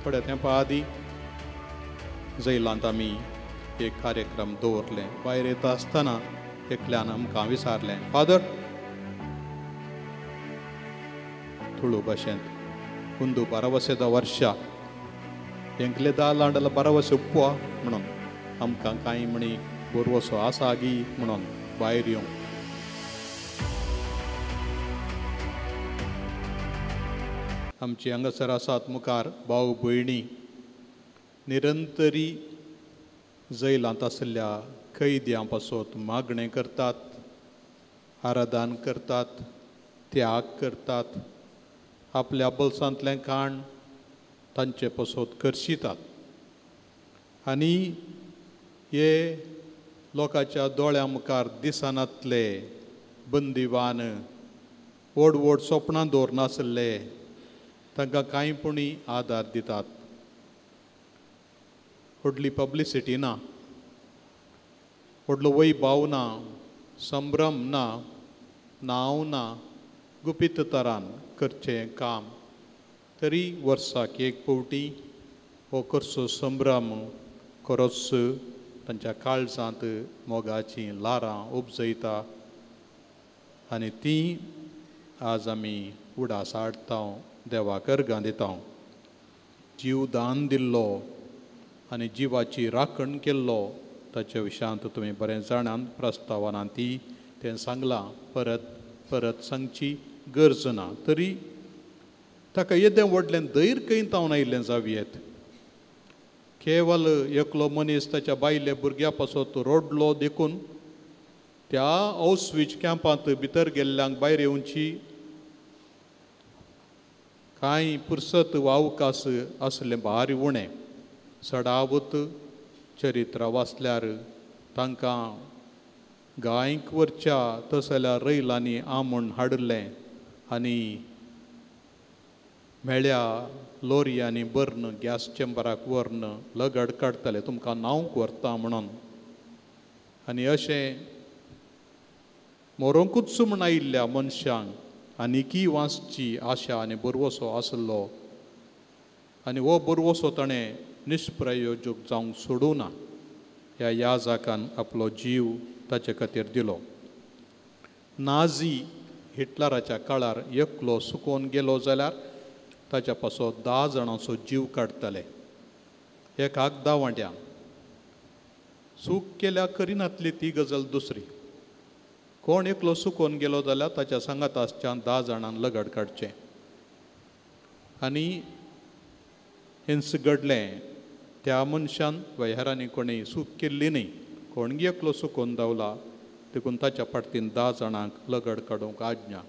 थोड्या तेंपा आदीं जैलांत आमी एक कार्यक्रम दवरले. भायर येता आसतना एकल्यान आमकां विचारलें, फादर तुळू भाशेंत कुंदू 12 वर्सां हेंकले 10 लांडला 12 उप्पा म्हणून आमकां कांय म्हणी बरवसो आसा गी म्हणून भायर येवं. आमची हांगासर आसात मुखार भाव भयणी निरंतरी जैलांत आसल्या कैद्यां पासत मागणें करतात, आराधन करतात, त्याग करतात, आपल्या बल्सांतलें खाण तांचे पासत करशितात आनी हे लोकांच्या दोळ्यां मुखार दिसनातले बंदिवान व्हड व्हड स्वप्नां दवरनासले तांकां कांयपुणी आदार दितात. व्हडली पब्लिसिटी ना, व्हडलो वैभव ना, संभ्रम ना, नांव ना, गुपीत तरान करचें काम. तरी वर्साक एक फावटी हो करचो संभ्रम खरोच तांच्या काळजांत मोगाचीं ल्हारां उपजयता आनी तीं आज आमी उडास हाडटा, देवाक अर्गां दिता. जीव दान दिल्लो आनी जिवाची राखण केल्लो ताच्या विशयांत तुमी बरें जाणात. प्रस्तावनांत तें सांगलां, परत परत सांगची गरज ना. तरी ताका येदें व्हडलें दैर कैतावन आयिल्लें जावयेत. केवल एकलो मनीस ताच्या बायले भुरग्या पासत रोडलो देखून त्या ऑस्विच कॅम्पांत भितर गेल्ल्यांक भायर येवची कांय पुरसत वा अवकाश आसलें भारी उणें. सडावत चरित्र वाचल्यार तांकां गांयक व्हरच्या तसल्या रैलांनी आमूण हाडलें आनी मेळ्या लोरयांनी बर्न गॅस चेंबराक व्हरन लगड काडटाले, तुमकां न्हांवंक व्हरता म्हणून. आनी अशें मरोंकूच म्हूण आयिल्ल्या मनशांक आनिकी वाचची आशा आनी बरवसो आसलो आनी हो बरवसो ताणें निश्प्रयोजक जावंक सोडूं ना. ह्या याजकान आपलो जीव ताचे खातीर दिलो. नाझी हिटलराच्या काळार एकलो सुकोवन गेलो जाल्यार ताच्या पासत 10 जाणांचो जीव काडटाले. एकाक दावंड्या सूख केल्या करिनातली ती गजाल दुसरी. कोण एकलो सुकोवन गेलो जाल्यार ताच्या सांगाताच्यान 10 जाणांक लगड काडचें. आनी हिंस घडलें त्या मनशान वा हेरांनी कोणी सूख केल्ली न्ही, कोणगी एकलो सुकोवन दावला देखून ताच्या फाटल्यान 10 जाणांक लगड काडूंक आज्ञा.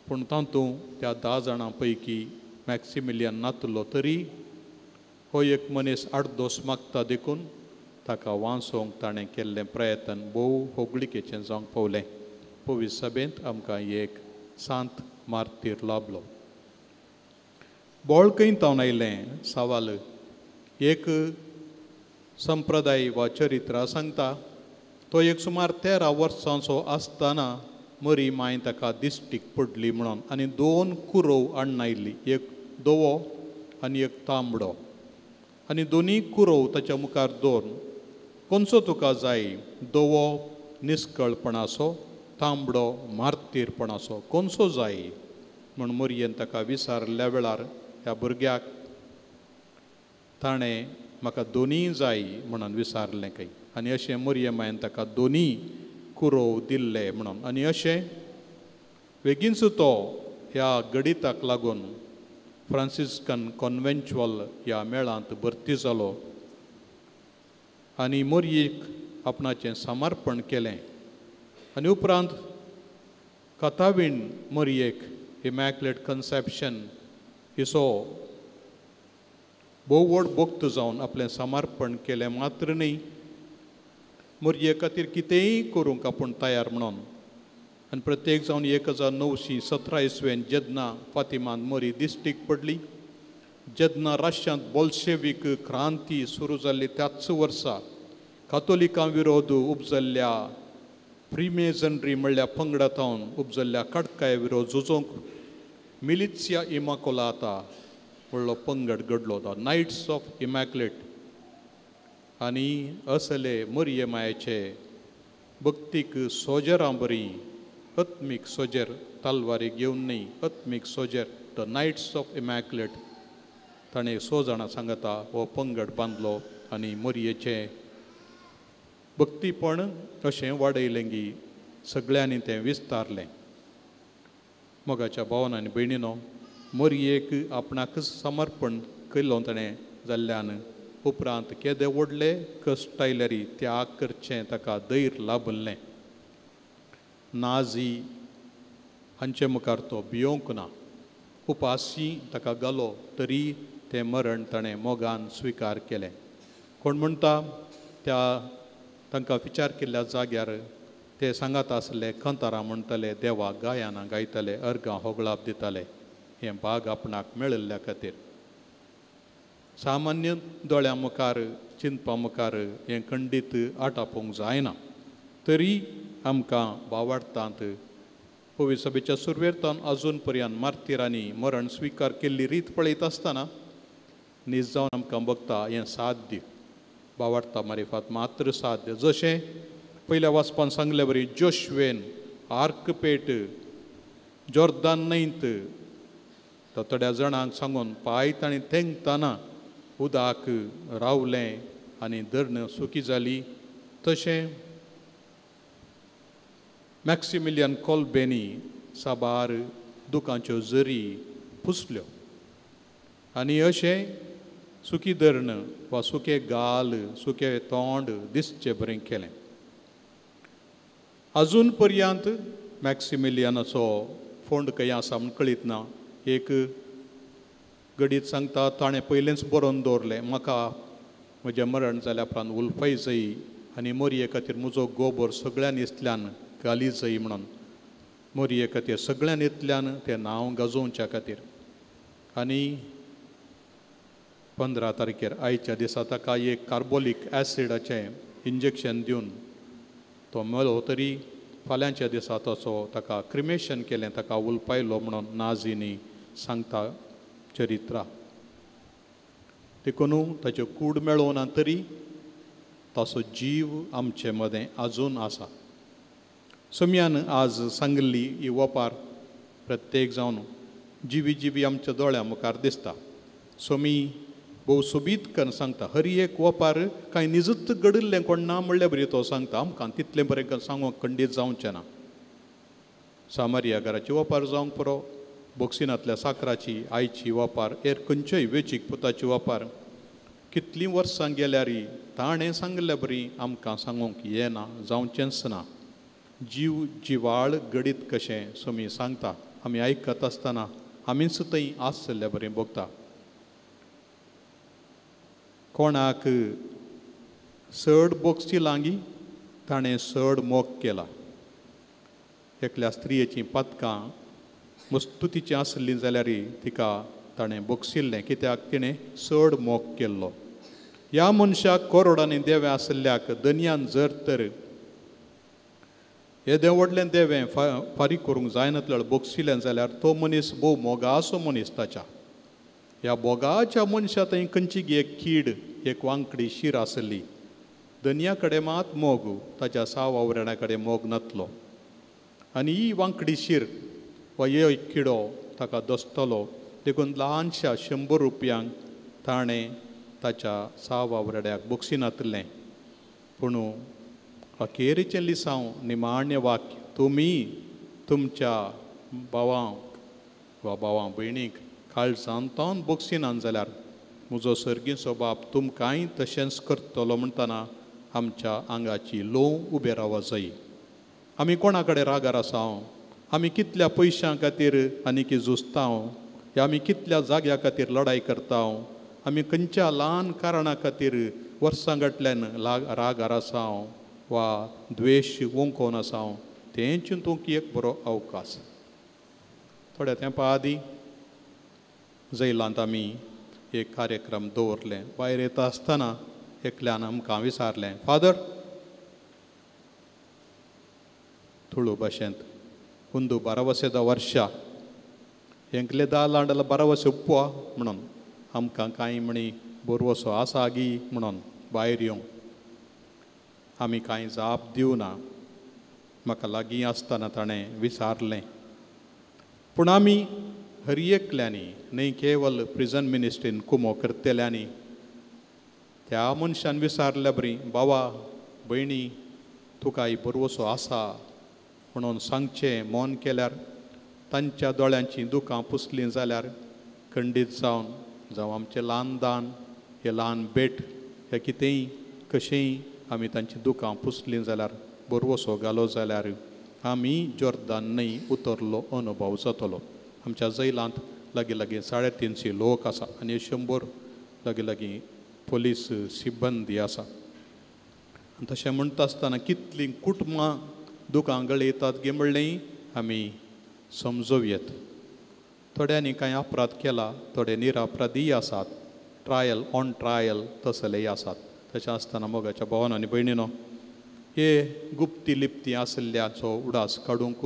पूण तातूंत त्या 10 जाणां पैकी मॅक्सिमिलियन नातलो. तरी हो एक मनीस आडदोस मागता देखून ताका वाचोवंक ताणें केल्लें प्रयत्न भोव होगळिकेचें जावंक पावलें. पवीस सभेंत आमकां एक सांत मार्तीर लाभलो. बोळकैतावन आयिल्लें सवाल एक संप्रदाय वा चरित्र सांगता. तो एक सुमार 13 वर्सांचो आसतना मरी माय ताका दिश्टीक पडली म्हणून आनी 2 कुरव हाडून आयिल्ली, एक दोवो आनी एक तांबडो. आनी दोनी कुरव ताच्या मुखार दवरून, खंयचो तुका जाय? दोवो निश्कळपणाचो, तांबडो मार्तीरपणाचो, खंयचो जाय म्हूण मरयेन ताका विचारल्या वेळार ह्या भुरग्याक ताणें म्हाका दोनीय जाय म्हणून विचारलें खंय. आनी अशें मरयेमायन ताका दोनीय कुरव दिल्ले म्हणून. आनी अशें बेगीनच तो ह्या गणिताक लागून फ्रांसिस्कन कॉन्व्हेंच्युअल ह्या मेळांत भरती जालो आनी मरयेक आपणाचें समर्पण केलें. आनी उपरांत कथावीण मरयेक इमॅक्युलेट कन्सेप्शन हिचो भोव व्हड भक्त जावन आपलें समर्पण केलें. मात्र न्ही, मरये खातीर कितेंय करूंक आपूण तयार म्हणून. आनी प्रत्येक जावन 1917 इसवेन जेन्ना फातिमान मरी दिश्टीक पडली, जेन्ना रशियांत बोल्शेवीक क्रांती सुरू जाल्ली त्याच वर्सा कातोलिकां विरोध उपजल्ल्या फ्रीमेझनरी म्हणल्या पंगडांतावन उपजल्ल्या कडकाये विरोध झुजोवंक मिलित्सिया इमाकोलाता व्हडलो पंगड घडलो तो नायट्स ऑफ इमॅक्युलेट. आनी असले मरिये मायेचे भक्तीक सोजरां बरी अत्मीक सोजेर तलवारी घेवन न्ही अत्मीक सोजेर द नायट्स ऑफ इमॅक्युलेट ताणें 6 जाणां सांगता हो पंगड बांदलो आनी मरियेचे भक्तीपण अशें वाडयलें की सगळ्यांनी तें विस्तारलें. मोगाच्या भावान आनी भयणीनो, मरियेक आपणाक समर्पण केल्लो ताणें जाल्ल्यान उपरांत केदे व्हडले कश्ट आयल्यारी त्याग करचें ताका धैर्य लाभलें. नाजी हांचे मुखार तो भियोंक ना. उपासी ताका घालो तरी तें मरण ताणें मोगान स्विकार केलें. कोण म्हणटा तांकां विचार केल्ल्या जाग्यार ते सांगात आसले खंतारां म्हणटाले, देवाक गायनां गायताले, अर्गां होगळाप दिताले. हें भाग आपणाक मेळिल्ल्या खातीर. सामान्य दोळ्यां मुखार चिंतपा मुखार हें खंडीत आटापोवंक जायना. तरी आमकां भावार्थांत पवित्र सभेच्या सुरवेतान अजून पर्यंत मार्तिरांनी मरण स्विकार केल्ली रीत पळयत आसतना न्हीज जावन आमकां बगता हें साध्य. भावार्था मारिफात मात्र साध्य. जशें पयल्या वाचपान सांगले बरी जोशुवेन आर्क पेट जॉर्दान न्हंयत तो थोड्या जाणांक सांगून पायत आनी थेंगतना उदक रावलें आनी धरण सुकी जाली. तशें मॅक्सिमिलियन कोल्बेनी साबार दुखांच्यो झरी पुसल्यो आनी अशें सुकी धरण वा सुके गाल सुके तोंड दिसचें बरें केलें. अजून पर्यंत मॅक्सिमिलियनाचो फोंड खंय आसा म्हूण कळीत ना. एक घडीत सांगता ताणें पयलेंच बरोवन दवरलें, म्हाका म्हजें मरण जाल्या उपरांत उलफाय जायी आनी मोरये खातीर म्हजो गोबर सगळ्यान इतल्यान घाली जायी म्हणून. मोरये खातीर सगळ्यान इतल्यान तें नांव गाजोवच्या खातीर. आनी 15 तारखेर आयच्या दिसा ताका एक कार्बोलीक ॲसिडाचें इंजेक्शन दिवन तो मेलो. तरी फाल्यांच्या दिसा ताका क्रिमेशन केलें, ताका उलपायलो म्हणून नाजीनी सांगता चरित्रां. देखून ताच्यो कूड मेळों ना तरी ताचो जीव आमचे मदें आजून आसा. सोम्यान आज सांगली ही वपार प्रत्येक जावन जिवी आमच्या दोळ्या मुखार दिसता. सोमी भोव सोबीत करून सांगता हरी एक वपार कांय निजत घडिल्लें कोण ना म्हणल्या बरी तो सांगता. आमकां तितलें बरें सांगूंक खंडीत जावचें ना. सामारिया घराची वपार जावंक पुरो, बोक्सिनांतल्या साकराची आयची वपार, एर खंयच्याय वेचीक पुताची वपार कितलीं वर्सां गेल्यारी ताणें सांगल्या बरी आमकां सांगूंक येना, जावचेंच ना. जीव जिवाळ घडीत कशें सोमी सांगता. आमी आयकत आसतना आमीच थंय आसल्या बरें भोगता. कोणाक चड बोक्सी लागी ताणें चड मोग केला. एकल्या स्त्रियेचीं पातकां मस्तुतीचीं आसलीं जाल्यार तिका ताणें बोक्सिल्लें कित्याक तिणें चड मोग केल्लो. ह्या मनशाक करोडांनी देवें आसल्याक दनयान जर तर येदें व्हडलें देवें फारीक करूंक जायनातलें बोक्सिलें जाल्यार तो मनीस भोव मोगाचो मनीस ताच्या. ह्या बोगाच्या मनशा थंय खंयची एक कीड एक वांकडी शीर आसली. दनया कडेन मात मोग, ताच्या 6 वावरण्यां कडेन मोग नासलो. आनी ही वांकडी शीर वा एक किडो ताका दसतलो. देखून ल्हानशा 100 रुपयांक ताणें ताच्या 6 वावरड्याक बोक्सिनातलें. पूण अखेरेचें लिसांव निमाण्य वाक्य, तुमी तुमच्या भावांक वा भावां भयणीक काळजान तावन बोक्सिनान जाल्यार म्हजो सर्गीचो बाप तुमकांय तशेंच करतलो म्हणटना आमच्या आंगाची लोव उबें रावो जायी. आमी कोणा कडेन रागार आसांव, आमी कितल्या पयशां खातीर आनीक झुजतांव, आमी कितल्या जाग्या खातीर लढाई करतांव, आमी खंयच्या ल्हान कारणां खातीर वर्सां घातल्यान रागार आसांव वा द्वेश वोंकोन आसांव, तें चिंतूंक एक बरो अवकाश. थोड्या तेंपा आदीं जैलांत आमी एक कार्यक्रम दवरलें. भायर येता आसतना एकल्यान आमकां विचारलें, फादर तुळू भाशेंत हुंदू 12 वर्सां हेंकले 10 लांडला 12 वर्सां उपवा म्हणून आमकां कांय म्हणी बरवसो आसा गी म्हणून भायर येवंक आमी कांय जाप दिवना म्हाका लागीं आसतना ताणें विचारलें. पूण आमी हर एकल्यांनी न्ही केवल प्रिजन मिनिस्ट्रीन कुमो करतल्यांनी त्या मनशान विचारल्या बरी, बाबा भयणी तुका ही बरवसो आसा म्हणून सांगचें मोन केल्यार तांच्या दोळ्यांची दुकां पुसलीं जाल्यार खंडीत जावं आमचें ल्हान दान हें ल्हान भेट हें कितेंय कशेंय आमी तांची दुकां पुसलीं जाल्यार बरवसो घालो जाल्यार आमी जोर्दान न्हंय उतरलो अनुभव जातलो. आमच्या जैलांत लागीं लागीं 350 लोक आसा आनी 100 लागीं लागीं पोलीस सिब्बंदी आसा. तशें म्हणटा आसतना कितलीं कुटुंबां दुकां गळयतात गे म्हणलें आमी समजोवयेत. थोड्यांनी कांय अपराध केला, थोडे निरापराधी आसात, ट्रायल ऑन ट्रायल तसलेय आसात. तशें आसतना मोगाच्या भावान आनी भयणीनो हे गुप्ती लिप्ती आसल्याचो उडास काडूंक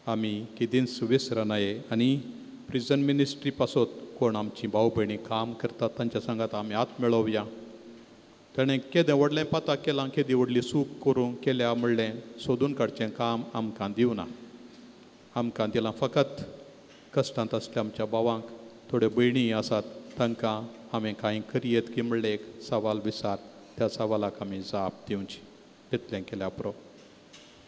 आमी केदींच विसरनाये आनी प्रिजन मिनिस्ट्री पासत कोण आमची भाव भयणी काम करतात तांच्या सांगात आमी हात मेळोवया. ताणें केदें व्हडलें पाताक केलां, केदी व्हडली चूक करूंक केल्या म्हणलें सोदून काडचें काम आमकां दिवना. आमकां दिलां फकत कश्टांत आसल्या आमच्या भावांक, थोड्यो भयणी आसात तांकां हांवें कांय करियेत की म्हणलें एक सवाल विचार, त्या सवालाक आमी जाप दिवची. इतलें केल्या पुरो.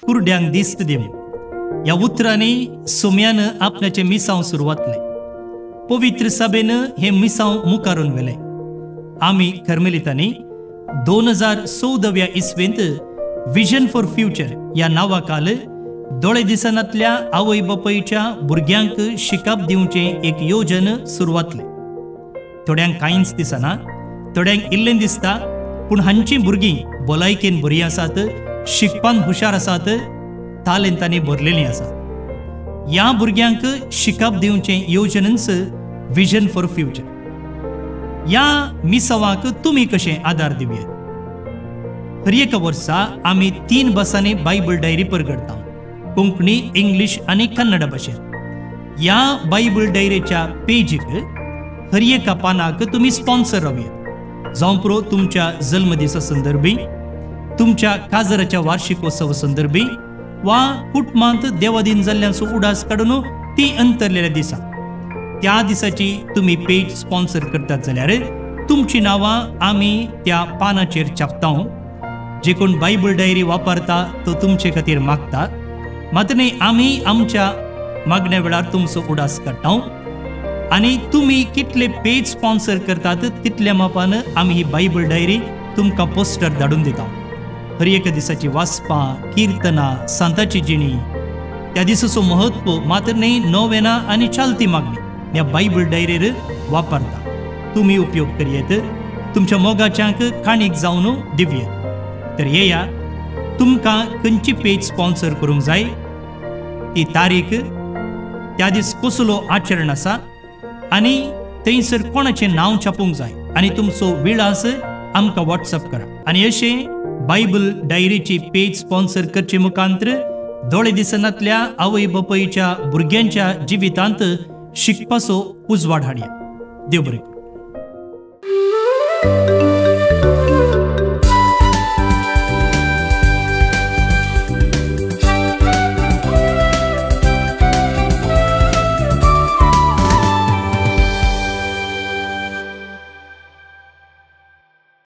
कुरड्यांक दिस्त दिवं ह्या उतरांनी सोम्यानं आपणाचें मिसांव सुरवातलें. पवित्र सभेनं हें मिसांव मुखारून व्हेलें. आमी कर्मेलितांनी 2014 इसवेंत विजन फॉर फ्युचर ह्या नांवा खाल दोळे दिसनांतल्या आवय बापायच्या भुरग्यांक शिकप दिवचें एक योजन सुरवातलें. थोड्यांक कांयच दिसना, थोड्यांक इल्लें दिसता, पूण हांचीं भुरगीं भलायकेन बरीं आसात, शिकपान हुशार आसात, तालेंतांनी भरलेलीं आसात. ह्या भुरग्यांक शिकप दिवचें योजनच विजन फॉर फ्युचर. ह्या मिसावाक तुमी कशें आदार दिवयेत. हर एक वर्सा आमी 3 बसांनी बायबल डायरी परगडता, कोंकणी, इंग्लीश आनी कन्नड भाशेंत. ह्या बायबल डायरीच्या पेजीक हर एका पानाक तुमी स्पॉन्सर रावयात. जावं पुरो तुमच्या जल्मदिसा संदर्भी, तुमच्या काजराच्या वार्षिकोत्सव संदर्भी वा कुटुंबांत देवादीन जाल्ल्याचो उडास काडून ती अंतरलेल्या दिसा त्या दिसाची तुमी पेज स्पॉन्सर करतात जाल्यार तुमची नांवां आमी त्या पानाचेर छापता. जे कोण बायबल डायरी वापरता तो तुमचे खातीर मागता, मात न्ही आमी आमच्या मागण्या वेळार तुमचो उडास काडटा आनी तुमी कितले पेज स्पॉन्सर करतात तितल्या मापान आमी ही बायबल डायरी तुमकां पोस्टर धाडून दिता. हर एक दिसाची वाचपां, किर्तनां, सांताची जिणी, त्या दिसाचो महत्व मात्र न्ही नोवेना आनी चालती मागणी ह्या बायबल डायरीर वापरता. तुमी उपयोग करियेत, तुमच्या मोगाच्यांक काणीक जावन दिवयेत. तर येया, तुमकां खंयची पेज स्पॉन्सर करूंक जाय, ती तारीख, त्या दीस कसलो आचरण आसा आनी थंयसर कोणाचें नांव छापूंक जाय आनी तुमचो विळास आमकां व्हॉट्सअप करा. आनी अशें बायबल डायरीची पेज स्पॉन्सर करचे मुखांतर दोळे दिसनांतल्या आवय बापायच्या भुरग्यांच्या जिवितांत शिकपाचो उजवाड हाडया. देव बरें.